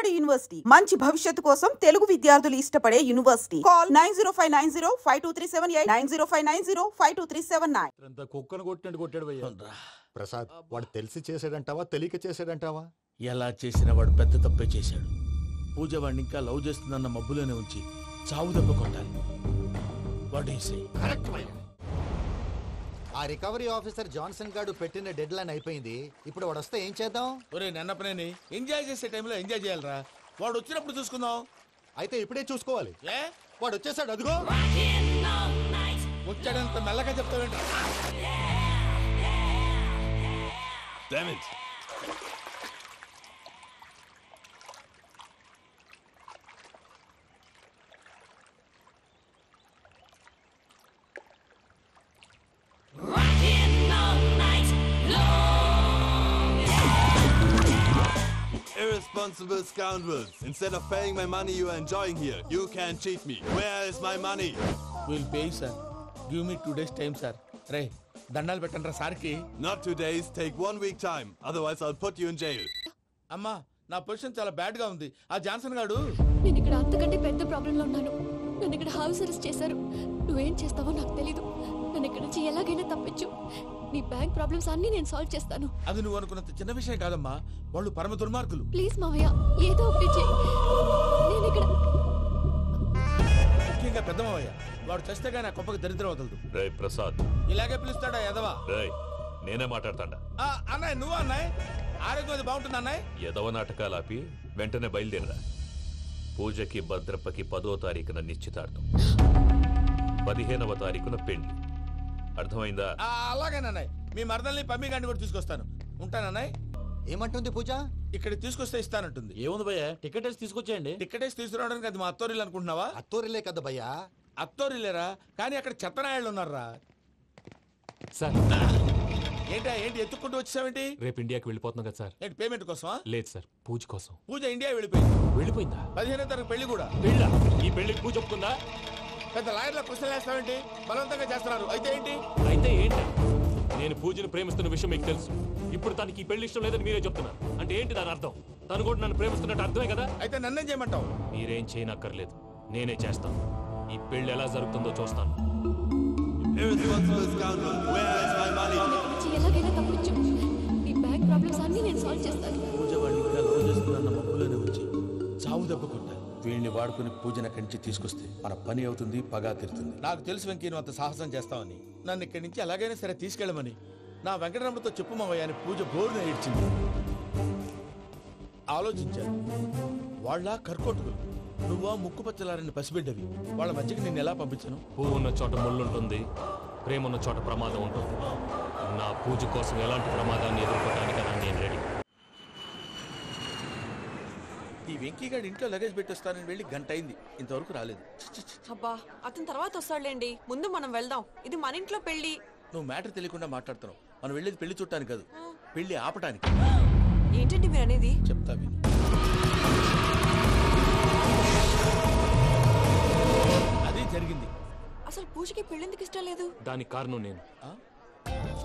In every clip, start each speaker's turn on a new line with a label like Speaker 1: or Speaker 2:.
Speaker 1: Vijayawada university మంచి భవిష్యత్తు కోసం తెలుగు విద్యార్థులు ఇష్టపడే యూనివర్సిటీ. కాల్ 9059052378 9059052379.
Speaker 2: కుక్కను కొట్టినట్టు కొట్టాడు భయ్యా.
Speaker 3: ప్రసాద్, వాడు తెలిసి చేసాడంటావా తెలియక చేసాడంటావా?
Speaker 2: ఎలా చేసినా వాడు పెద్ద తప్పే చేశాడు. పూజ వాడిని ఇంకా లవ్ చేస్తుందన్న మబ్బులోనే ఉంచి చావు దెబ్బ కొట్టాలి. వాడు
Speaker 3: ఆ రికవరీ ఆఫీసర్ జాన్సన్ గారు పెట్టిన డెడ్ లైన్ అయిపోయింది. ఇప్పుడు వాడు వస్తే ఏం చేద్దాం?
Speaker 2: ఒరే నన్నపనేని ఎంజాయ్ చేసే టైంలో ఎంజాయ్ చేయాలరా. వాడు వచ్చినప్పుడు చూసుకుందాం.
Speaker 3: అయితే ఇప్పుడే చూసుకోవాలి.
Speaker 2: ఏ
Speaker 3: వాడు వచ్చేసాడు, అదిగో
Speaker 2: వచ్చాడంత మెల్లగా చెప్తావేంట.
Speaker 4: Irresponsible scoundrels. Instead of paying my money you are enjoying here, you can cheat me. Where is my money?
Speaker 2: We'll pay, sir. Give me 2 days time, sir. Ray, దండాలు పెట్టండి సార్కి.
Speaker 4: Not 2 days, take 1 week time. Otherwise I'll put you in jail.
Speaker 2: అమ్మా, నా position చాలా bad గా ఉంది. ఆ Johnson గాడు
Speaker 5: నేను ఇక్కడ అంతకంటే పెద్ద ప్రాబ్లంలో ఉన్నాను. నన్ను ఇక్కడ హౌస్ అరెస్ట్ చేశారు. నువ్వేం చేస్తావో నాకు తెలీదు. నన్ను ఇక్కడ నుంచి ఎలాగైనా తప్పించు. నీ బ్యాంక్ ప్రాబ్లమ్స్ అన్ని నేను సాల్వ్ చేస్తాను.
Speaker 2: అది నువ్వు అనుకున్నంత చిన్న విషయం కాదమ్మా. వాళ్ళు పరమ దుర్మార్గులు.
Speaker 5: ప్లీజ్ మావయ్య, ఏదో ఒకటి చెయ్యి. నేను ఇక్కడ
Speaker 2: ముఖ్యంగా పెద్ద మావయ్య, వాడు చస్తే గానీ ఆ కొంపకి దరిద్రం వదలదు.
Speaker 6: రే ప్రసాద్,
Speaker 2: ఇలాగే పిలుస్తాడా ఎదవా?
Speaker 6: రేయ్ నేనే మాట్లాడతాడా?
Speaker 2: అన్నయ్య నువ్వు అన్నయ్య, ఆరోగ్యం అది బాగుంటుంది అన్నయ్య.
Speaker 6: ఎదవ నాటకాలు ఆపి వెంటనే బయలుదేరరా. పూజకి భద్రప్పకి 10వ తారీఖున నిశ్చితార్థం, 15వ తారీఖున పెళ్లి. అర్థమైందా?
Speaker 2: అలాగేనన్నయ్య. మీ మరదల్ని పమ్మి గాండి కూడా తీసుకొస్తాను. ఉంటానన్నయ్య.
Speaker 3: ఏమంటుంది పూజ?
Speaker 2: ఇక్కడ తీసుకొస్తే ఇస్తానంటుంది.
Speaker 7: ఏముంది భయ్యా, టికెట్ వేసి తీసుకొచ్చేయండి.
Speaker 2: టికెట్ వేసి తీసుకురావడానికి అది మా అత్తోరిల్లు అనుకుంటున్నావా?
Speaker 3: అత్తోరిలే కదా భయ్యా.
Speaker 2: అత్తోరిల్లేరా, కానీ అక్కడ చెత్తనాయాళ్ళు ఉన్నారా.
Speaker 6: సార్
Speaker 2: ఏంటి ఎత్తుక్కుంటూ వచ్చావేంటి?
Speaker 6: రేపు ఇండియాకి వెళ్ళిపోతున్నాం కదా సార్.
Speaker 2: ఏంటి పేమెంట్ కోసమా?
Speaker 6: లేదు సార్, పూజ కోసం.
Speaker 2: పూజ ఇండియా వెళ్ళిపోయింది.
Speaker 6: వెళ్ళిపోయిందా?
Speaker 2: 15వ తారీఖు పెళ్లి కూడా.
Speaker 6: పెళ్ళా? ఈ పెళ్లికి పూజ ఒప్పుకుందా?
Speaker 2: పెద్ద లాయర్ల క్వశ్చన్ వేస్తావేంటి? బలవంతంగా చేస్తున్నారు. అయితే ఏంటి?
Speaker 6: అయితే ఏంటి? నేను పూజను ప్రేమిస్తున్న విషయం మీకు తెలుసు. ఇప్పుడు తనకి ఈ పెళ్లి ఇష్టం లేదని మీరే చెప్తున్నారు. అంటే ఏంటి దాని అర్థం? తను కూడా నన్ను ప్రేమిస్తున్నట్టు అర్థమే కదా.
Speaker 2: అయితే నన్నేం చేయమంటావు?
Speaker 6: మీరేం చేయనక్కర్లేదు, నేనే చేస్తాను. ఈ పెళ్లి ఎలా జరుగుతుందో చూస్తాను.
Speaker 4: Irresponsible scoundrel. Where is my money?
Speaker 5: ఎలాగైనా తప్పించు. నీ బ్యాంక్ ప్రాబ్లమ్స్ అన్ని నేను సాల్వ్ చేస్తాను.
Speaker 2: పూజ వాడిని ఇంకా లవ్ చేస్తుందన్న మబ్బులోనే వచ్చి చావు దెబ్బ కొట్టాలి. వీళ్ళని వాడుకుని పూజన కంచి తీసుకొస్తే మన పని అవుతుంది, పగా తీరుతుంది. నాకు తెలుసు వెంకీ నువ్వు అంత సాహసం చేస్తావని. నన్ను ఇక్కడి నుంచి ఎలాగైనా సరే తీసుకెళ్ళమని నా వెంకటరమణతో చెప్పు మావయ్య అని పూజ బోరున ఏడ్చింది. ఆలోచించాను. వాళ్ళ కర్కోటకులు, నువ్వా ముక్కుపచ్చలారని పసిబిడ్డవి. వాళ్ళ మధ్యకి నేను ఎలా పంపించను?
Speaker 6: పువ్వు ఉన్న చోట ముళ్ళుంటుంది, ప్రేమ ఉన్న చోట ప్రమాదం ఉంటుంది. నా పూజ కోసం ఎలాంటి ప్రమాదాన్ని ఎదుర్కోవడానికైనా నేను రెడీ.
Speaker 2: ఈ వెంకీగాడి ఇంట్లో లగేజ్ పెట్టొస్తానని వెళ్ళి గంట అయింది, ఇంతవరకు రాలేదు.
Speaker 8: అబ్బా, అతని తర్వాత వస్తాడులేండి. ముందు మనం వెళ్దాం. ఇది మన ఇంట్లో పెళ్లి.
Speaker 2: నువ్వు మ్యాటర్ తెలియకుండా మాట్లాడుతున్నావు. మనం వెళ్ళేది పెళ్లి చుట్టానికి కాదు, పెళ్లి ఆపటానికి.
Speaker 8: ఏంటండి మీరు అనేది?
Speaker 2: చెప్తా విను. అది జరిగింది.
Speaker 8: అసలు పూజకి పెళ్ళెందుకు ఇష్టం లేదు?
Speaker 6: దానికి కారణం నేను.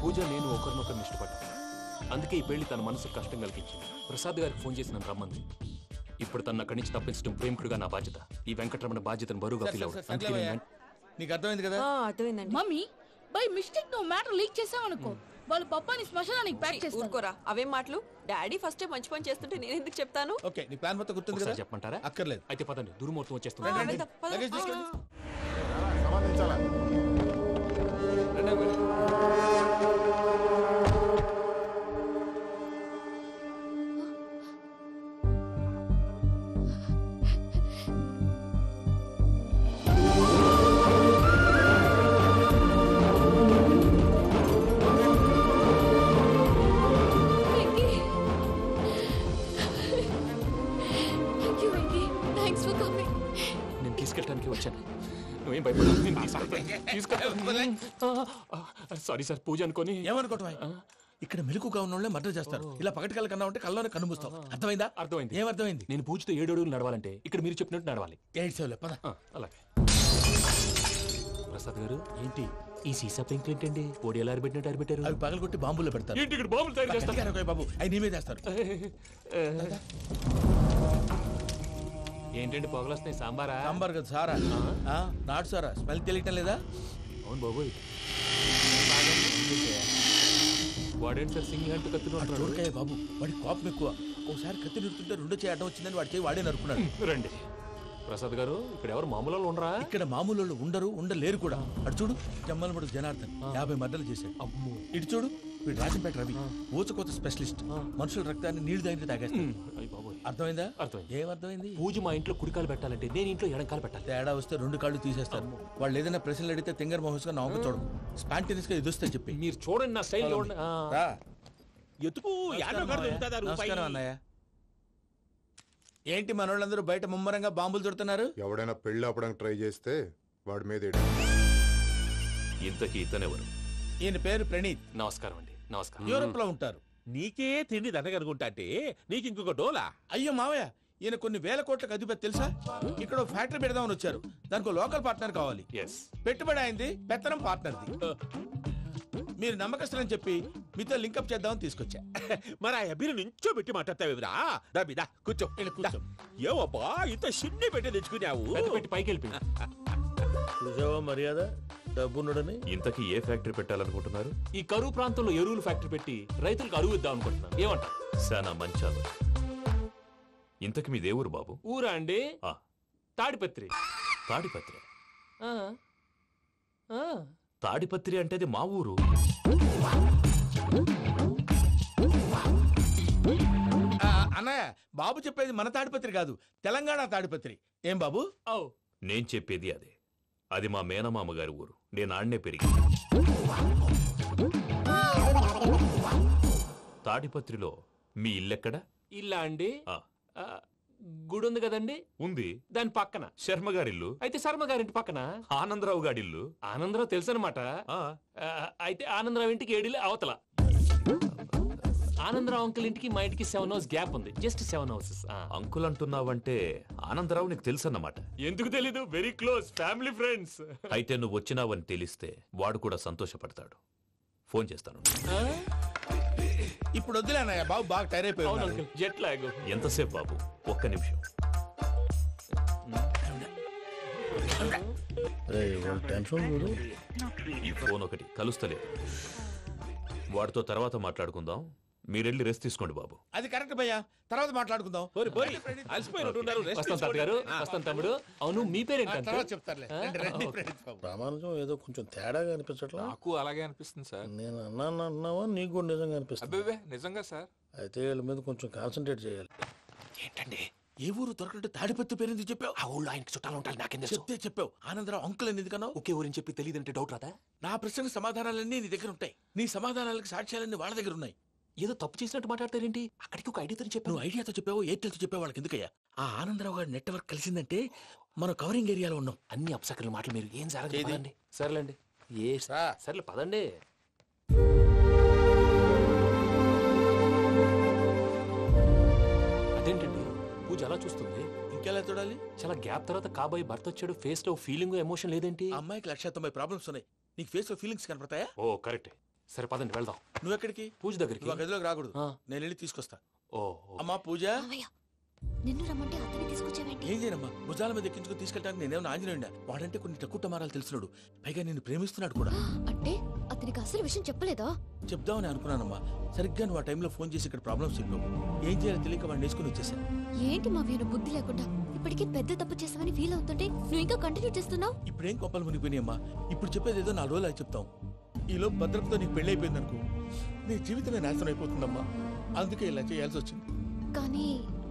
Speaker 6: పూజ నేను ఒకరినొకరిని ఇష్టపడ్డా. అందుకే ఈ పెళ్లి తన మనసుకు కష్టం కలిగించింది. ప్రసాద్ గారికి ఫోన్ చేసి నన్ను రమ్మంది. ఇప్పుడు తన అక్కడి నుంచి తప్పించడం ప్రేమికుడుగా నా బాధ్యత. ఈ వెంకటరమణ బాధ్యతను బరువుగా ఫీల్ అవుతుంది.
Speaker 2: నీకు అర్థమైంది కదా?
Speaker 8: అర్థమైందండి.
Speaker 9: మమ్మీ, బై మిస్టేక్ నువ్వు మ్యాటర్ లీక్ చేసావనుకో, వాళ్ళు పప్పాని శ్మశానానికి ప్యాక్ చేస్తారు.
Speaker 8: ఊరుకోరా, అవేం మాటలు. డాడీ ఫస్ట్ మంచి పని చేస్తుంటే నేను ఎందుకు చెప్తాను?
Speaker 2: ఓకే, నీ ప్లాన్ మొత్తం గుర్తుంది కదా?
Speaker 6: చెప్పమంటారా?
Speaker 2: అక్కర్లేదు.
Speaker 6: అయితే పదండి, దుర్మూర్తం వచ్చేస్తుంది.
Speaker 2: లగేజ్ తీసుకెళ్ళి.
Speaker 6: నేను తీసుకెళ్ళడానికి వచ్చాను. నువ్వేం భయపడదు, నేను తీసుకెళ్తాను. సారీ సార్, పూజ అనుకోని.
Speaker 2: ఏమనుకోవటం? ఇక్కడ మెలకుగా ఉన్న వాళ్ళే మర్డర్ చేస్తారు. ఇలా పగటి కళ్ళ కన్నా ఉంటే కళ్ళలోనే కనుమూస్తావు. అర్థమైందా?
Speaker 6: అర్థమైంది.
Speaker 2: ఏమర్థమైంది?
Speaker 6: నేను పూజతో 7 అడుగులు నడవాలంటే ఇక్కడ మీరు చెప్పినట్టు నడవాలి.
Speaker 2: 8 సేవలే పద.
Speaker 6: అలాగే. ప్రసాద్ గారు, ఏంటి ఈ సీసా పెంకులు ఏంటండి? పొడి ఎలా అరబెట్టినట్టు అరబెట్టారు?
Speaker 2: అవి పగలగొట్టి బాంబులో పెడతారు.
Speaker 6: ఏంటి ఇక్కడ బాంబులు తయారు చేస్తారు?
Speaker 2: బాబు, అవి నీ మీద వేస్తారు.
Speaker 6: ఏంటండి పొగలొస్తున్నాయి? సాంబారా?
Speaker 2: సాంబార్ కదా సారా. నాటు సారా స్మెల్ తెలియటం లేదా?
Speaker 6: అవును బాబోయ్. వాడేంటి సార్ సింగిల్ హ్యాండ్ కత్తిని
Speaker 2: చూడకాయ బాబు, వాడి కోపం ఎక్కువ. ఒకసారి కత్తి నిరుతుంటే రెండో చేయి అడ్డం వచ్చిందని వాడి చేయి వాడే నరుకున్నాడు.
Speaker 6: రండి ప్రసాద్ గారు, ఇక్కడ ఎవరు మామూలు వాళ్ళు ఉండరా?
Speaker 2: ఇక్కడ మామూలు వాళ్ళు ఉండరు, ఉండలేరు కూడా. అటు చూడు, జమ్మలమడు జనార్దన్ 50 మర్డర్లు చేశాడు.
Speaker 6: అమ్మో.
Speaker 2: ఇటు చూడు, వీడు రాజంపేట రవి ఊచకోత స్పెషలిస్ట్. మనుషుల రక్తాన్ని నీళ్లు దగ్గర తాగేస్తాడు. అర్థమైందా?
Speaker 6: అర్థమైంది.
Speaker 2: ఏమర్థమైంది?
Speaker 6: పూజ మా ఇంట్లో కుడికాలు పెట్టాలంటే నేను ఇంట్లో ఎడంకాలు పెట్టాలి.
Speaker 2: తేడా వస్తే 2 కాళ్ళు తీసేస్తారు. వాళ్ళు ఏదైనా ప్రశ్నలు అడిగితే తింగర్ మహోస్ గా నవ్వు చూడదు, స్పాంటినియస్ గా ఎదుస్తా చెప్పి.
Speaker 6: మీరు చూడండి నా స్టైల్ చూడండి.
Speaker 7: ఎతుకు
Speaker 2: నమస్కారం అన్నయ్య. ఏంటి మనోళ్ళందరూ బయట ముమ్మరంగా బాంబులు దొరుకుతున్నారు?
Speaker 10: ఎవడైనా పెళ్లి ఆపడానికి ట్రై చేస్తే వాడి మీద.
Speaker 6: ఇంతకీ ఇతనెవరు?
Speaker 2: ఈయన పేరు ప్రణీత్.
Speaker 6: నమస్కారం అండి. నమస్కారం.
Speaker 2: యూరోప్ లో ఉంటారు.
Speaker 7: నీకే తిండి దండగనుకుంటా అంటే నీకు ఇంకొక డోలా?
Speaker 2: అయ్యో మావయ్య, ఈయన కొన్ని వేల కోట్లకు అధిపతి తెలుసా? ఇక్కడ ఫ్యాక్టరీ పెడదామని వచ్చారు. దానికి లోకల్ పార్ట్నర్ కావాలి. పెట్టుబడి అయింది, పెత్తనం పార్ట్నర్ది. మీరు నమ్మకస్తులని చెప్పి మీతో లింకప్ చేద్దామని తీసుకొచ్చా.
Speaker 7: మరి ఆ అబ్బిని నుంచో పెట్టి మాట్లాడతావురా? దాబిదా కూర్చో కూర్చో. ఏవబ్బా ఇంత సిన్ని పెట్టి తెచ్చుకున్నావు?
Speaker 6: పెట్టి పైకి వెళ్ళి
Speaker 7: చూసావా మర్యాద డబ్బున్నడని.
Speaker 6: ఇంతకీ ఏ ఫ్యాక్టరీ పెట్టాలనుకుంటున్నారు? ఈ కరువు ప్రాంతంలో ఎరువులు ఫ్యాక్టరీ పెట్టి రైతులకు అరువు ఇద్దాం అనుకుంటున్నారు. ఏమంటారు? శానా మంచాలు. ఇంతకి మీ దేవురు బాబు? ఊరా అండి? తాడిపత్రి. తాడిపత్రి? తాడిపత్రి అంటే అది మా ఊరు.
Speaker 2: అన్నయ్య, బాబు చెప్పేది మన తాడిపత్రి కాదు, తెలంగాణ తాడిపత్రి. ఏం బాబు?
Speaker 6: నేను చెప్పేది అదే. అది మా మేనమామ గారి ఊరు. నేను ఆడనే పెరిగి. తాడిపత్రిలో మీ ఇల్లెక్కడ? ఇల్లా అండి? గుడి ఉంది కదండి. ఉంది. దాని పక్కన శర్మ గారిల్లు. అయితే శర్మ గారింటి పక్కన ఆనందరావు గారిల్లు. ఆనందరావు తెలుసు అనమాట. అయితే ఆనందరావు ఇంటికి 7 అవతల. ఆనందరావు అంకుల్ ఇంటికి మా ఇంటికి 7 hours గ్యాప్ ఉంది. Just 7 hours. అంకుల్ అంటున్నావంటే ఆనందరావు నీకు తెలుసు అన్నమాట. ఎందుకు తెలీదు? Very close family friends. అయితే నువ్వు వచ్చినావని తెలిస్తే వాడు కూడా సంతోషపడతాడు. ఫోన్ చేస్తాను.
Speaker 2: ఇప్పుడు వద్దులే అన్నయ్య, బాబు బాగా టైర్ అయిపోయాడు.
Speaker 6: Jet lag. ఎంతసేపు బాబు? ఒక్క నిమిషం. ఈ ఫోన్ ఒకటి కలుస్తలేదు. వాడితో తర్వాత మాట్లాడుకుందాం. మీరెళ్ళి రెస్ట్ తీసుకోండి బాబు.
Speaker 2: అది కరెక్ట్ భయ్యా, తర్వాత మాట్లాడుకుందాం.
Speaker 6: తమ్ముడు, అవును మీ పేరేంటి?
Speaker 7: ప్రామాణికం ఏదో కొంచెం తేడాగా అనిపించట్లా?
Speaker 11: నాకు అలాగే అనిపిస్తుంది సార్.
Speaker 7: నేను అన్నావా నీకు కూడా నిజంగా అనిపిస్తుంది?
Speaker 11: నిజంగా సార్.
Speaker 7: అయితే వీళ్ళ మీద కొంచెం కాన్సన్ట్రేట్ చేయాలి.
Speaker 2: ఏంటండి ఏ ఊరు దొరకట్టు తాడిపత్రి పేరు ఎందుకు చెప్పావు? ఆ ఊళ్ళో ఆయనకి చుట్టాలు ఉంటారు. నాకేం చెప్తే చెప్పావు. ఆనందరావు అంకుల్ అని ఎందుకన్నావు?
Speaker 6: ఒకే ఊరిని చెప్పి తెలియదంటే డౌట్ రాదా?
Speaker 2: నా ప్రశ్నకు సమాధానాలన్నీ నీ దగ్గర ఉంటాయి. నీ సమాధానాలకు సాక్ష్యాలన్నీ వాళ్ళ దగ్గర ఉన్నాయి.
Speaker 6: ఏదో తప్పు చేసినట్టు మాట్లాడతారేంటి? అక్కడికి ఒక ఐడియాతో చెప్పావు.
Speaker 2: నువ్వు ఐడియాతో చెప్పావు, ఎయిర్టెల్తో చెప్పావు. వాళ్ళకి ఎందుకయ్యా? ఆ ఆనందరావు గారి నెట్వర్క్ కలిసిందంటే మనం కవరింగ్ ఏరియాలో ఉన్నాం.
Speaker 6: అన్ని అప్సకర్ల మాటలు మీరు ఏం జరగదండి. సర్లేండి. సర్లే పదండి. అదేంటండి పూజ అలా చూస్తుంది?
Speaker 2: ఇంకెలా చూడాలి?
Speaker 6: చాలా గ్యాప్ తర్వాత కాబోయే భర్త వచ్చాడు. ఫేస్ లో ఫీలింగ్ ఎమోషన్ లేదేంటి?
Speaker 2: అమ్మాయికి 190 ప్రాబ్లమ్స్ ఉన్నాయి. నీకు ఫేస్ లో ఫీలింగ్స్ కనపడతాయా?
Speaker 6: ఓ కరెక్ట్. సరే పదండి వెళ్దాం.
Speaker 2: నువ్వెక్కడికి?
Speaker 6: పూజ దగ్గరికి.
Speaker 2: గదిలోకి రాకూడదు, నేను వెళ్ళి తీసుకొస్తా.
Speaker 6: ఓ
Speaker 2: అమ్మా పూజ,
Speaker 5: నిన్ను రమ్మంటే అతన్ని తీసుకొచ్చావేంటి?
Speaker 2: ఏం చేయనమ్మా, భుజాల మీద ఎక్కించుకుని తీసుకెళ్ళడానికి నేనేమన్నా ఆంజనేయుడా? వాడంటే కొన్ని తక్కువ టమారాలు తెలిసినాడు, పైగా నిన్ను ప్రేమిస్తున్నాడు కూడా.
Speaker 5: అంటే అతనికి అసలు విషయం చెప్పలేదా?
Speaker 2: చెప్దామని అనుకున్నానమ్మా. సరిగ్గా నువ్వు ఆ టైంలో ఫోన్ చేసి ఇక్కడ ప్రాబ్లమ్స్ చెప్పావు. ఏం చేయాలో తెలియక వాడిని వేసుకుని వచ్చేసా.
Speaker 5: ఏంటి మా వీరు బుద్ధి లేకుండా ఇప్పటికే పెద్ద తప్పు చేసావని ఫీల్ అవుతుంటే నువ్వు ఇంకా కంటిన్యూ చేస్తున్నావు?
Speaker 2: ఇప్పుడేం కొప్పలు మునిగిపోయినాయమ్మా. ఇప్పుడు చెప్పేది ఏదో 4 రోజులు చెప్తాం. ఈలో భద్రతతో నీకు పెళ్లి అయిపోయింది అనుకో, నీ జీవితమే నాశనం అయిపోతుందమ్మా. అందుకే ఇలా చేయాల్సి వచ్చింది.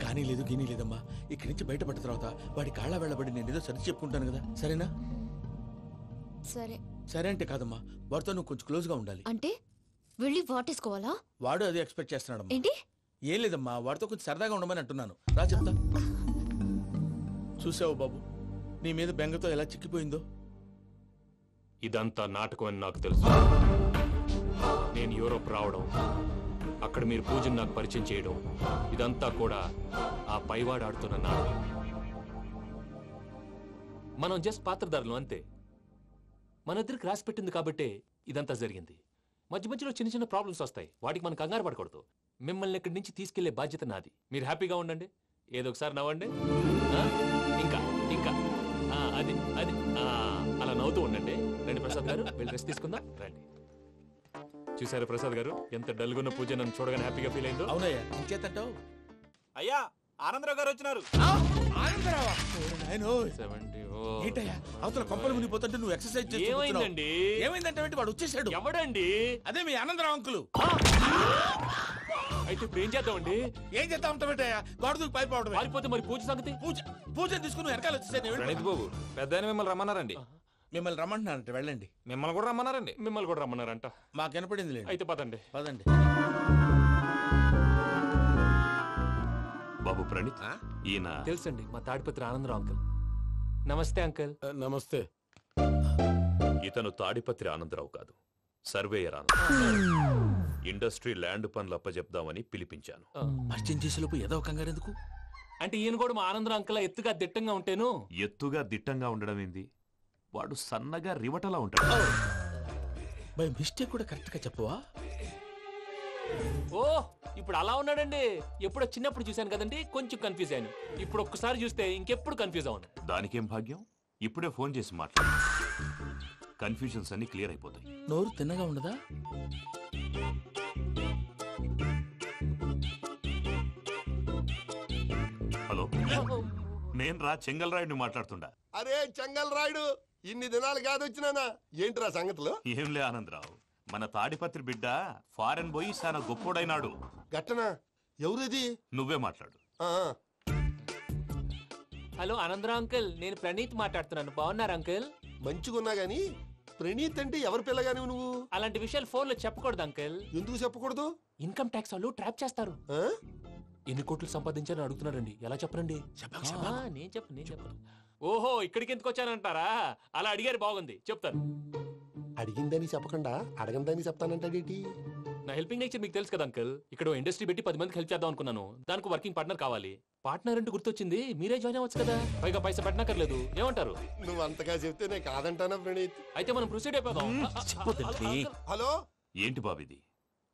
Speaker 2: కానీ లేదు గీనీ లేదమ్మా. ఇక్కడి నుంచి బయటపడ్డ తర్వాత వాడి కాళ్ళ వెళ్ళబడి నేను ఏదో సరి చెప్పుకుంటాను కదా, సరేనా? సరే అంటే కాదమ్మా, వాడితో నువ్వు కొంచెం క్లోజ్ గా ఉండాలి.
Speaker 5: అంటే వెళ్ళి వాటేసుకోవాలా?
Speaker 2: వాడు అదే ఎక్స్పెక్ట్ చేస్తున్నాడమ్మా.
Speaker 5: ఏంటి?
Speaker 2: ఏం లేదమ్మా, వాడితో కొంచెం సరదాగా ఉండమని అంటున్నాను. రా చెప్తా. చూసావు బాబు, నీ మీద బెంగతో ఎలా చిక్కిపోయిందో.
Speaker 6: ఇదంతా నాటకం అని నాకు తెలుసు. నేను యూరోప్ రావడం, అక్కడ మీరు పూజను నాకు పరిచయం చేయడం, ఇదంతా కూడా ఆ పైవాడు ఆడుతున్న నాటకం. మనం జస్ట్ పాత్రధారులు అంతే. మన ఇద్దరికి రాసి పెట్టింది కాబట్టే ఇదంతా జరిగింది. మధ్య మధ్యలో చిన్న చిన్న ప్రాబ్లమ్స్ వస్తాయి, వాటికి మనం కంగారు పడకూడదు. మిమ్మల్ని ఇక్కడి నుంచి తీసుకెళ్లే బాధ్యత నాది. మీరు హ్యాపీగా ఉండండి, ఏదో ఒకసారి నవ్వండి. ఆ, ఇంకా ఇంకా అది అది అలా నవ్వుతూ ఉండండి. రండి ప్రసాద్ గారు, వెళ్ళి రెస్ట్ తీసుకుందాం. రండి. చూసారు ప్రసాద్ గారు, ఎంత డల్గున్న పూజ నన్ను చూడగానే హ్యాపీగా ఫీల్ అయిందో.
Speaker 2: అవునయ్యా, ఇంకేతంటావు?
Speaker 7: అయ్యా ఆనందరావు గారు వచ్చినారు.
Speaker 2: ఏంటయ్యా అవతల కొంపలు మునిగిపోతుంటే నువ్వు ఎక్సర్సైజ్ చేస్తూ
Speaker 6: ఏమైందండి?
Speaker 2: ఏమైందంటే వాడు వచ్చేసాడు.
Speaker 6: ఎవడండి?
Speaker 2: అదే మీ ఆనందరావు అంకులు.
Speaker 6: అయితే ఇప్పుడు ఏం చేద్దామండి?
Speaker 2: ఏం చేస్తా ఉంటావేటయ్యా, గోడ దూకి పైపోవడం.
Speaker 6: పారిపోతే మరి పూజ సంగతి?
Speaker 2: పూజ తీసుకుని వెనకాల వచ్చేసాను.
Speaker 11: ప్రణీత్ బాబు, పెద్ద మిమ్మల్ని రమ్మన్నారండి.
Speaker 2: మిమ్మల్ని రమ్మంటున్నారంట, వెళ్ళండి.
Speaker 11: మిమ్మల్ని కూడా రమ్మన్నారండి.
Speaker 6: మిమ్మల్ని కూడా రమ్మన్నారంట.
Speaker 2: మాకు వినపడింది లేదు.
Speaker 6: అయితే పదండి.
Speaker 2: పదండి.
Speaker 12: బాబు ప్రణీత్, ఈయన
Speaker 6: తెలుసండి, మా తాడిపత్రి ఆనందరావు అంకుల్. నమస్తే అంకుల్.
Speaker 12: నమస్తే. ఇతను తాడిపత్రి ఆనందరావు కాదు, సర్వేయర్ ఆనందరావు. ఇండస్ట్రీ ల్యాండ్ పనులు అప్పచెప్దామని పిలిపించాను.
Speaker 2: పరిచయం చేసేలోపు ఏదో కంగారు ఎందుకు?
Speaker 6: అంటే ఈయన కూడా మా ఆనందరావు అంకుల్ ఎత్తుగా దిట్టంగా ఉంటేను.
Speaker 12: ఎత్తుగా దిట్టంగా ఉండడం ఏంది, వాడు సన్నగా రివటలా ఉంటాడు.
Speaker 2: బై మిస్టేక్ కూడా కరెక్ట్ గా చెప్పవా?
Speaker 6: ఓ ఇప్పుడు అలా ఉన్నాడండి. ఎప్పుడో చిన్నప్పుడు చూశాను కదండి, కొంచెం కన్ఫ్యూజ్ అయ్యాను. ఇప్పుడు ఒక్కసారి చూస్తే ఇంకెప్పుడు కన్ఫ్యూజ్ అవును.
Speaker 12: దానికేం భాగ్యం, ఇప్పుడే ఫోన్ చేసి మాట్లాడు. కన్ఫ్యూజన్స్ అన్ని క్లియర్ అయిపోతాయి.
Speaker 2: నోరు తిన్నగా ఉండదా?
Speaker 12: హలో, నేను రా చెంగల్ రాయుడిని మాట్లాడుతుండా.
Speaker 13: అరే చెంగల్ రాయుడు, ఇన్ని దినాలు కాదు వచ్చినానా? ఏంట్రా సంగతులు?
Speaker 12: ఏంలే ఆనందరావు, మన తాడిపత్రి బిడ్డ ఫారెన్ పోయి చాలా గొప్పోడైనాడు.
Speaker 13: గట్టనా? ఎవరిది?
Speaker 12: నువ్వే మాట్లాడు.
Speaker 6: హలో ఆనందరావు అంకుల్, నేను ప్రణీత్ మాట్లాడుతున్నాను. బాగున్నారు అంకుల్?
Speaker 13: మంచిగున్నా గాని ప్రణీత్ అంటే ఎవరి పిల్లగాని నువ్వు?
Speaker 6: అలాంటి విషయాలు ఫోన్ లో చెప్పకూడదు అంకుల్.
Speaker 13: ఎందుకు చెప్పకూడదు?
Speaker 6: ఇన్కమ్ ట్యాక్స్ వాళ్ళు ట్రాప్ చేస్తారు. ఎన్ని కోట్లు సంపాదించాలని అడుగుతున్నారండి, ఎలా చెప్పరండి? నేను చెప్పను. ఓహో, ఇక్కడికి ఎందుకు వచ్చానంటారా? అలా అడిగారు, బాగుంది, చెప్తాను.
Speaker 13: అడిగిందని చెప్పకుండా అడగందని చెప్తానంటాడేంటి?
Speaker 6: నా హెల్పింగ్ నేచర్ మీకు తెలుసు కదా అంకుల్. ఇక్కడ ఇండస్ట్రీ పెట్టి 10 మందికి హెల్ప్ చేద్దాం అనుకున్నాను. దానికి వర్కింగ్ పార్ట్నర్ కావాలి. పార్ట్నర్ అంటే గుర్తొచ్చింది, మీరే జాయిన్ అవ్వచ్చు కదా, పైగా పైసా పెట్టనక్కర్లేదు. ఏమంటారు?
Speaker 13: నువ్వు అంతగా చెప్తే నేను కాదంటానా ప్రణీత్?
Speaker 6: అయితే మనం ప్రొసీడ్ అయిపోదాం.
Speaker 13: హలో,
Speaker 12: ఏంటి బాబిది?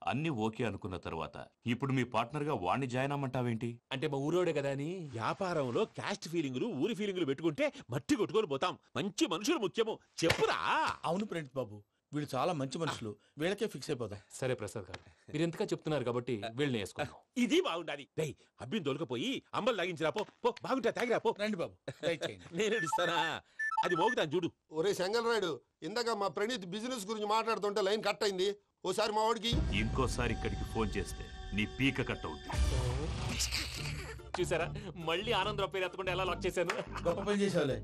Speaker 12: అన్ని ఓకే అనుకున్న తర్వాత ఇప్పుడు మీ పార్ట్నర్ గా వాణ్ణి జాయిన్ అమ్మంటావేంటి?
Speaker 6: అంటే మా ఊరోడే కదా అని.
Speaker 7: వ్యాపారంలో క్యాస్ట్ ఫీలింగులు, ఊరి ఫీలింగులు పెట్టుకుంటే మట్టి కొట్టుకొని పోతాం. మంచి మనుషులు ముఖ్యము, చెప్పురా.
Speaker 2: అవును ప్రణీత్ బాబు, వీళ్ళు చాలా మంచి మనుషులు, వీళ్ళకే ఫిక్స్ అయిపోతాం.
Speaker 6: సరే ప్రసాద్ గారు, మీరు ఎంతగా చెప్తున్నారు కాబట్టి వీళ్ళని వేసుకున్నాం.
Speaker 7: ఇది బాగుండాలి. డై అబ్బిని దొలకపోయి అంబలు తాగించిరా పో. బాగుంటా, తాగిరా పో.
Speaker 2: రండి బాబు,
Speaker 7: నేను ఇస్తానా? అది మోగుతాను చూడు.
Speaker 13: ఒరే చెంగల్ రాయుడు, ఇందాక మా ప్రణీత్ బిజినెస్ గురించి మాట్లాడుతుంటే లైన్ కట్ అయింది. ఓసారి మా వాడికి
Speaker 12: ఇంకోసారి ఇక్కడికి ఫోన్ చేస్తే నీ పీక కట్ అవుతుంది.
Speaker 6: చూసారా, మళ్ళీ ఆనందరావు పేరు ఎత్తకుండా ఎలా లాక్ చేశాను.
Speaker 2: గొప్ప పని చేసేవాళ్ళే.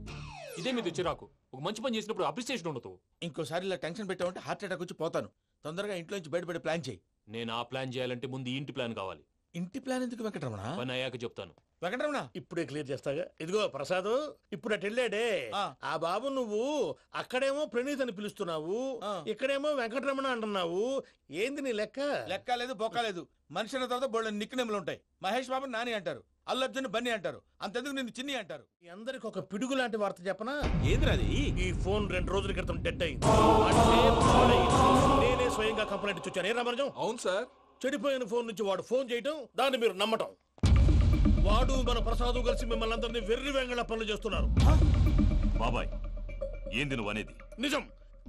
Speaker 6: ఇదే మీద చిరాకు. ఒక మంచి పని చేసినప్పుడు అప్రిసియేషన్ ఉండదు.
Speaker 2: ఇంకోసారి ఇలా టెన్షన్ పెట్టామంటే హార్ట్ అటాక్ వచ్చి పోతాను. తొందరగా ఇంట్లో నుంచి బయటపడే ప్లాన్ చేయి.
Speaker 6: నేను ఆ ప్లాన్ చేయాలంటే ముందు ఇంటి ప్లాన్ కావాలి.
Speaker 2: ఇంటి ప్లాన్ ఎందుకు వెంకటరమణ?
Speaker 6: పని అయ్యాక చెప్తాను.
Speaker 2: వెంకటరమణ
Speaker 14: ఇప్పుడే క్లియర్ చేస్తాగా. ఇదిగో ప్రసాద్, ఇప్పుడు అటు వెళ్ళాడే ఆ బాబు, నువ్వు అక్కడేమో ప్రణీత్ అని పిలుస్తున్నావు, ఇక్కడేమో వెంకటరమణ అంటున్నావు. ఏంది నీ లెక్క?
Speaker 2: లెక్క లేదు, బొక్క లేదు. మనిషి అన్న తర్వాత బోళ్ళ నిక్నెములు ఉంటాయి. మహేష్ బాబు నాని అంటారు, అల్లు అర్జున్ బన్నీ అంటారు, అంతెందుకు నిన్ను చిన్ని అంటారు.
Speaker 14: మీ అందరికి ఒక పిడుగు లాంటి వార్త చెప్పనా?
Speaker 7: ఏంద్రది?
Speaker 14: ఈ ఫోన్ 2 రోజుల క్రితం డెడ్ అయింది. అంటే నేనే స్వయంగా కంప్లైంట్ ఇచ్చి వచ్చాను. ఏ రామరాజం?
Speaker 11: అవును సార్.
Speaker 14: చెడిపోయిన ఫోన్ నుంచి వాడు ఫోన్ చేయటం, దాన్ని మీరు నమ్మటం. వాడు మన ప్రసాదు కలిసి మిమ్మల్ని అందరినీ వెర్రి వెంగళ పనులు చేస్తున్నారు.
Speaker 12: బాబాయ్, ఏంది నువ్వు అనేది?
Speaker 14: నిజం.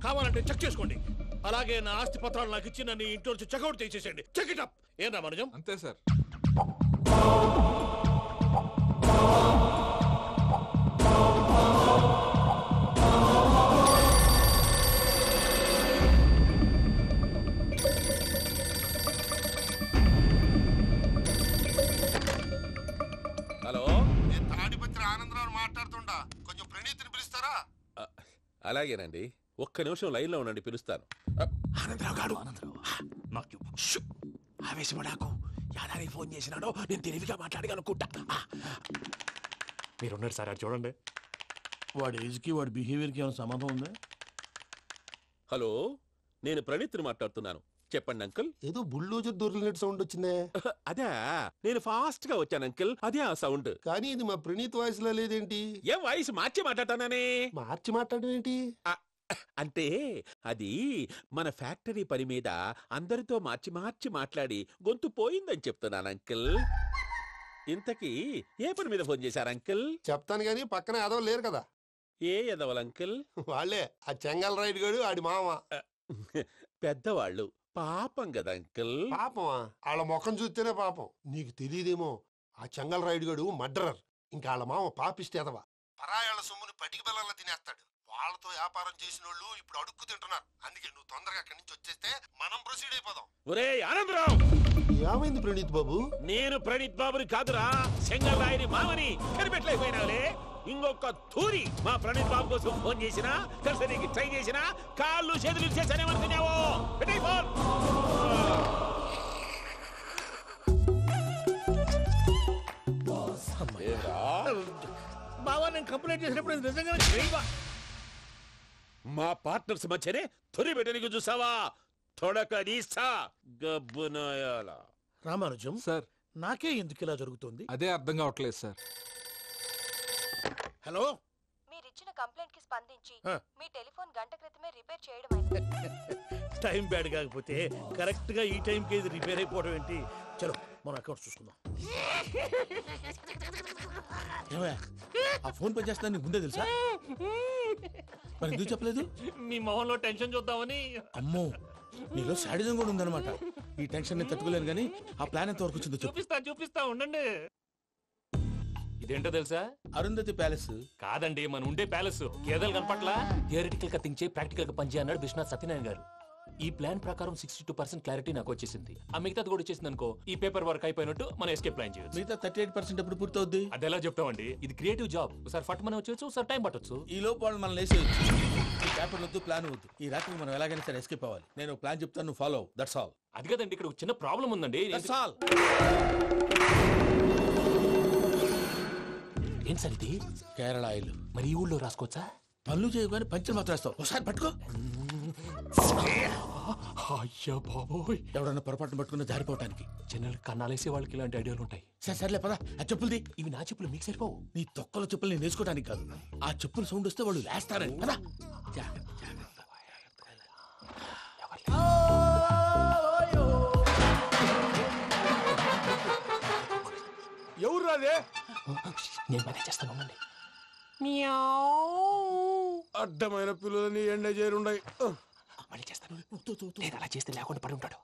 Speaker 14: కావాలంటే చెక్ చేసుకోండి. అలాగే నా ఆస్తి పత్రాలు నాకు ఇచ్చి నన్ను ఇంట్లో నుంచి చెక్అౌట్ చేసేసండి. Check it up. ఏం రామరాజం?
Speaker 11: అంతే సార్.
Speaker 7: హలో,
Speaker 13: నేను తాడిపత్రి ఆనందరావు మాట్లాడుతుండా. కొంచెం ప్రణీత్ని పిలుస్తారా?
Speaker 7: అలాగేనండి, ఒక్క నిమిషం లైన్ లో ఉండండి, పిలుస్తాను.
Speaker 2: ఆనందరావు గాడు,
Speaker 7: ఆవేశపడాకు. యాదానికి ఫోన్ చేసినాడో నేను తెలివిగా మాట్లాడగలనుకుంటా.
Speaker 6: మీరున్నారు సార్, అది చూడండి.
Speaker 14: వాడి ఏజ్కి వాడి బిహేవియర్కి ఏమైనా సంబంధం ఉందా?
Speaker 7: హలో, నేను ప్రణీత్ని మాట్లాడుతున్నాను. చెప్పండి అంకుల్.
Speaker 13: ఏదో బుల్డోజర్ దొరికినట్టు సౌండ్ వచ్చిందే.
Speaker 7: అదే, నేను ఫాస్ట్ గా వచ్చాను అంకుల్, అదే ఆ సౌండ్.
Speaker 13: కానీ ఇది మా ప్రణీత్ వాయిస్ లో లేదేంటి?
Speaker 7: ఏం వాయిస్ మార్చి మాట్లాడతానే?
Speaker 13: మార్చి మాట్లాడడం ఏంటి?
Speaker 7: అంటే అది మన ఫ్యాక్టరీ పని మీద అందరితో మార్చి మార్చి మాట్లాడి గొంతు పోయిందని చెప్తున్నాను అంకుల్. ఇంతకీ ఏ పని మీద ఫోన్ చేశారు అంకిల్?
Speaker 13: చెప్తాను గానీ పక్కన ఎదవ లేరు కదా.
Speaker 7: ఏ ఎదవల్ అంకిల్?
Speaker 13: వాళ్ళే ఆ చెంగల్ రైడ్ గడు ఆడి మామ.
Speaker 7: పెద్దవాళ్ళు పాపం కదా అంకిల్.
Speaker 13: పాపమా? వాళ్ళ ముఖం చూస్తేనే పాపం. నీకు తెలియదేమో, ఆ చెంగల్ రైడ్ గడు మర్డరర్. ఇంకా వాళ్ళ మామ పాపిస్తేదవా. పరాయాళ్ళ సొమ్ముని పటికి బెల్లంలో తినేస్తాడు. వాళ్ళతో వ్యాపారం చేసిన వాళ్ళు ఇప్పుడు అడుక్కు తింటున్నారు. అందుకే నువ్వు తొందరగా అక్కడి నుంచి వచ్చేస్తే మనం ప్రొసీడ్ అయిపోదాం.
Speaker 7: ఒరే ఆనందరావు,
Speaker 13: ఏమైంది ప్రణీత్ బాబు?
Speaker 7: నేను ప్రణీత్ బాబుని కాదురా, చెంగల్ రాయని మామని. కనిపెట్టలేకపోయినావులే. ఇంకొక తూరి మా ప్రణీత్ బాబు కోసం ఫోన్ చేసినా, కలిసి ట్రై చేసినా కాళ్ళు చేతులు చేశానేమనుకున్నావో. పెట్టేయ్ ఫోన్.
Speaker 14: బావా నేను కంప్లైంట్ చేసినప్పుడు నిజంగా
Speaker 7: మా పార్ట్నర్స్ మధ్యనే తొలి పెట్టడానికి చూసావా? తొడక నీస్తా గబ్బునాయాల.
Speaker 14: రామానుజం
Speaker 15: సార్,
Speaker 14: నాకే ఎందుకు ఇలా జరుగుతుంది?
Speaker 15: అదే అర్థం కావట్లేదు సార్.
Speaker 14: హలో,
Speaker 16: మీరిచ్చిన కంప్లైంట్ కి స్పందించి మీ టెలిఫోన్ గంట క్రితమే రిపేర్ చేయడం.
Speaker 14: టైం బ్యాడ్ కాకపోతే కరెక్ట్ గా ఈ టైం కి ఇది రిపేర్ అయిపోవడం ఏంటి? చలో మన అకౌంట్ చూసుకుందాం.
Speaker 2: ఆ ఫోన్ పని చేస్తా నీకు ముందే తెలుసా? మరి ఎందుకు చెప్పలేదు?
Speaker 6: మీ మొహంలో టెన్షన్ చూద్దామని.
Speaker 2: అమ్మో, నీలో శాడిజం కూడా ఉందన్నమాట. ఈ టెన్షన్ నేను తట్టుకోలేను కానీ ఆ ప్లాన్ ఎంత వరకు వచ్చిందో
Speaker 6: చూపిస్తా ఉండండి. ఇదేంటో తెలుసా?
Speaker 2: అరుంధతి ప్యాలెస్
Speaker 6: కాదండి, మన ఉండే ప్యాలెస్. గేదెలు కనపట్లా? థియరిటికల్ గా థింక్ చేయి, ప్రాక్టికల్ గా పనిచేయ అన్నాడు విశ్వనాథ్ సత్యనారాయణ గారు. ఈ ప్లాన్ ప్రకారం 62% క్లారిటీ నాకు వచ్చేసింది. ఆ మిగతాది కూడా వచ్చేసింది అనుకో, ఈ పేపర్ వర్క్ అయిపోయినట్టు మనం ఎస్కేప్ ప్లాన్ చేయొచ్చు.
Speaker 2: మిగతా 38% ఎప్పుడు పూర్తవుద్ది?
Speaker 6: అది ఎలా చెప్తామండి? ఇది క్రియేటివ్ జాబ్. ఒకసారి ఫట్ మనం వచ్చేయచ్చు, ఒకసారి టైం పట్టొచ్చు.
Speaker 2: ఈ లోపు వాళ్ళు మనం లేసేయచ్చు. ఈ పేపర్ వద్దు, ప్లాన్ వద్దు. ఈ రాత్రికి మనం ఎలాగైనా సరే ఎస్కేప్ అవ్వాలి. నేను ప్లాన్ చెప్తాను, నువ్వు ఫాలో. That's all.
Speaker 6: అది కదండి, ఇక్కడ చిన్న ప్రాబ్లం ఉందండి.
Speaker 2: That's all.
Speaker 6: ఏం సార్ ఇది?
Speaker 2: కేరళ ఆయిల్.
Speaker 6: మరి ఈ ఊళ్ళో రాసుకోవచ్చా?
Speaker 2: పనులు చేయవు కానీ పంచర్ మాత్రం వేస్తావు. ఒకసారి పట్టుకో.
Speaker 6: అయ్యా బాబోయ్,
Speaker 2: ఎవడన్నా పొరపాటున పట్టుకున్న జారిపోవటానికి.
Speaker 6: జనరల్ కన్నాలేసే వాళ్ళకి ఇలాంటి ఐడియాలు ఉంటాయి.
Speaker 2: సర్లే పదా, ఆ చెప్పులది.
Speaker 6: ఇవి నా చెప్పులు, మీకు సరిపోవు.
Speaker 2: నీ తొక్కల చెప్పులు నేను వేసుకోవడానికి కాదు, ఆ చెప్పులు సౌండ్ వస్తే వాళ్ళు లేస్తారని. పదా.
Speaker 13: ఎవరు రాదే?
Speaker 6: నేను మేనేజ్ చేస్తాను, ఉండండి.
Speaker 13: అడ్డమైన పిల్లలని ఎండ చేరుండయి.
Speaker 6: మళ్ళీ చేస్తాను. నేను అలా చేస్తే లేకుండా పడి ఉంటాడు.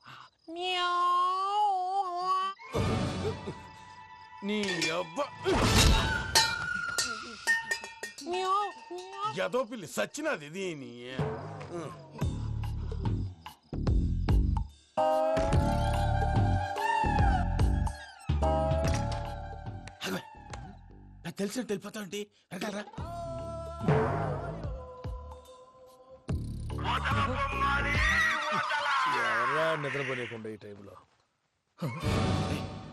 Speaker 13: నీ అబ్బా ఎదో పిల్లి సచ్చినది దీని.
Speaker 2: నాకు తెలిసినట్టు వెళ్ళిపోతావంటి. వెనకాలరా.
Speaker 14: ఎవరా నిద్రపోలేకుండా ఈ టైంలో?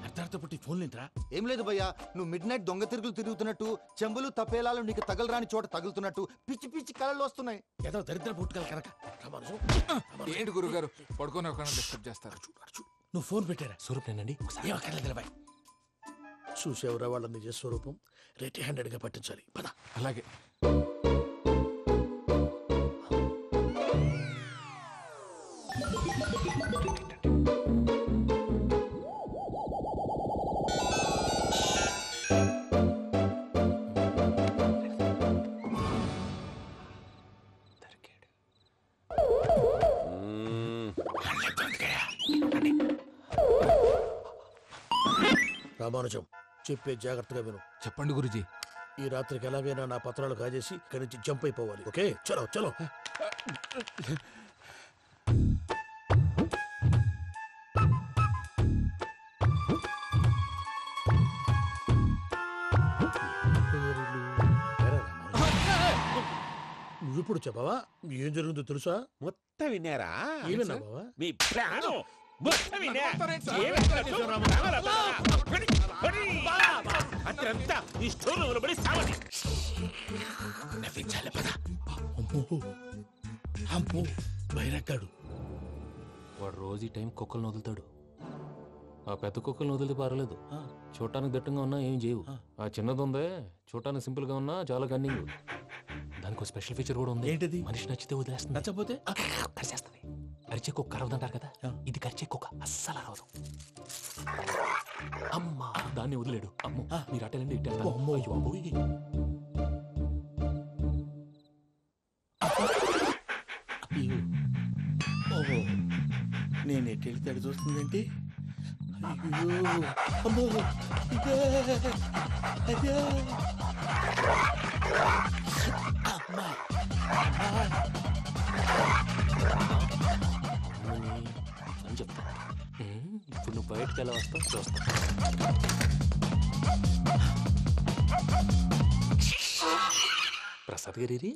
Speaker 2: అర్ధార్థ పుట్టి ఫోన్ లేంట్రా?
Speaker 3: ఏం లేదు భయ్యా, నువ్వు మిడ్ నైట్ దొంగ తిరుగులు తిరుగుతున్నట్టు, చెంబులు తపేలాలు నీకు తగలరాని చోట తగులుతున్నట్టు పిచ్చి పిచ్చి కళలు వస్తున్నాయి.
Speaker 2: ఏదో దరిద్ర పుట్టుకల కనుక.
Speaker 15: ఏంటి గురుగారు పడుకొని ఒక డిస్టర్బ్ చేస్తారు?
Speaker 2: నువ్వు ఫోన్ పెట్టారా?
Speaker 6: స్వరూపేనండి.
Speaker 14: చూసేవరా వాళ్ళ నిజ స్వరూపం. రెడీ హ్యాండెడ్ గా పట్టించాలి. పద.
Speaker 15: అలాగే.
Speaker 14: రామానుజం, చెప్పే జాగ్రత్తగా విను.
Speaker 15: చెప్పండి గురుజీ.
Speaker 14: ఈ రాత్రికి ఎలాగైనా నా పత్రాలు కాజేసి ఇక్కడి నుంచి జంప్ అయిపోవాలి. ఓకే, చలో చలో. నువ్విప్పుడు చెప్పవా ఏం జరుగుతుందో తెలుసా?
Speaker 7: మొత్తం విన్నారా?
Speaker 14: ఏమన్నా బావా?
Speaker 7: మీ ప్రాణం మొత్తం విన్నా. అత్యంతా ఈ స్టోర్ పడి సావని.
Speaker 2: నవ్వించాలి. పద. అమ్మో అమ్మో, బైరక్కాడు.
Speaker 6: వాడు రోజు ఈ టైం కుక్కలను వదులుతాడు. ఆ పెద్ద కుక్కలను వదిలితే పర్వాలేదు, చూడటానికి దట్టంగా ఉన్నా ఏం చేయవు. ఆ చిన్నది ఉందే, చూడటానికి సింపుల్ గా ఉన్నా చాలా కన్నింగ్. దానికి స్పెషల్ ఫీచర్ కూడా ఉంది.
Speaker 2: ఏంటిది?
Speaker 6: మనిషి నచ్చితే వదిలేస్తుంది,
Speaker 2: నచ్చపోతే
Speaker 6: కరిచేస్తుంది. అరిచే కుక్క అరవదంటారు కదా, ఇది కరిచే కుక్క అస్సలు అరవదు. అమ్మా దాన్ని వదిలేడు. అమ్మో మీరు అటెండి ఇట్టే. అమ్మో అయ్యో అబ్బోయ్.
Speaker 2: ఓహో నేను ఎటు వెళ్తాడు చూస్తుందంటే అయ్యో అమ్మో ఇదే అదే అమ్మా
Speaker 6: అని చెప్తా. ఇప్పుడు నువ్వు బయటకు ఎలా వస్తావు చూస్తా. ప్రసాద్ గారి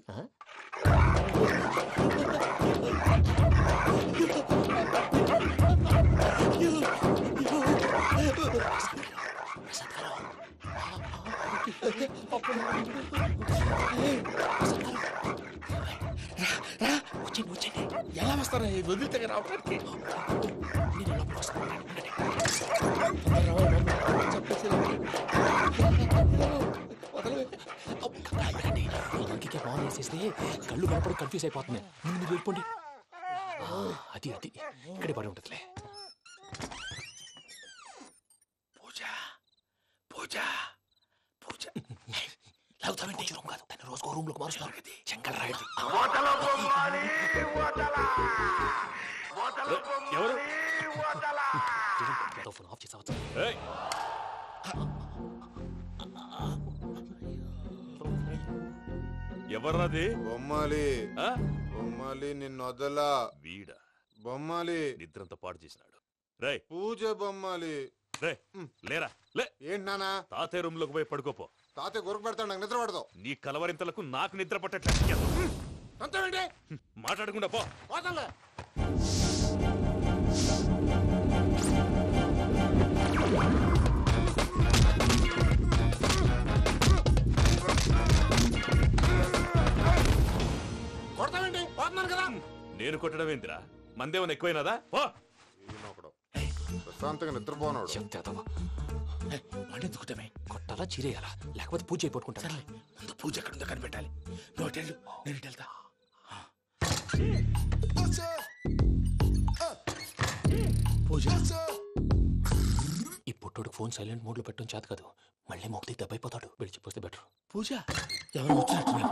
Speaker 6: వచ్చండి.
Speaker 2: ఎలా వస్తారా వదిలితే రావడానికి?
Speaker 6: ఇంకే బాగా వేసేస్తే కళ్ళు కనపడి కన్ఫ్యూజ్ అయిపోతున్నాయి. మీరు వెళ్ళిపోండి. అది ఇక్కడే పడి ఉంటుందిలే.
Speaker 2: పూజ లాగుతామంటే రూమ్ కాదు, తను రోజుకో రూమ్ లోకి మారుస్తున్నారు కదా. చెంగల్ రాయుడు
Speaker 6: ఎవరు ఫోన్ ఆఫ్ చేసావచ్చు.
Speaker 11: ఎవర్రాది?
Speaker 10: బొమ్మాలి నిన్ను వదలా.
Speaker 11: వీడా
Speaker 10: బొమ్మాలి
Speaker 11: నిద్రంతా పాడు చేసినాడు. రేయ్
Speaker 10: పూజ బొమ్మాలి.
Speaker 11: రే లేరా లే.
Speaker 10: ఏంటి నానా?
Speaker 11: తాతయ్య రూమ్ లోకి పోయి పడుకోపో.
Speaker 10: తాతయ్య గురకు పెడతాడు, నాకు నిద్ర పడతావు.
Speaker 11: నీ కలవరింతలకు నాకు నిద్ర పట్టట్లేదు. మాట్లాడకుండా పో.
Speaker 13: కొడతామండి పోతున్నాను కదా.
Speaker 11: నేను కొట్టడం ఏంటిరా? మందేమన్నా ఎక్కువైనదా? పో.
Speaker 10: ప్రశాంతంగా నిద్రపోనాడు.
Speaker 2: ఎందుకుంటామే?
Speaker 6: కొట్టాలా చీరేయాలా? లేకపోతే పూజ అయిపోట్టుకుంటా.
Speaker 2: ముందు పూజ ఎక్కడుందో కనిపెట్టాలి. నువ్వు వెళ్ళు, నేను వెళ్తా. పూజ
Speaker 6: ఈ పుట్టోడు ఫోన్ సైలెంట్ మోడ్ లో పెట్టడం చేత కాదు. మళ్ళీ మొక్కి దెబ్బైపోతాడు. వెళ్ళి చెప్పొస్తే బెటర్.
Speaker 2: పూజ ఎవరు వచ్చినట్టున్నారు.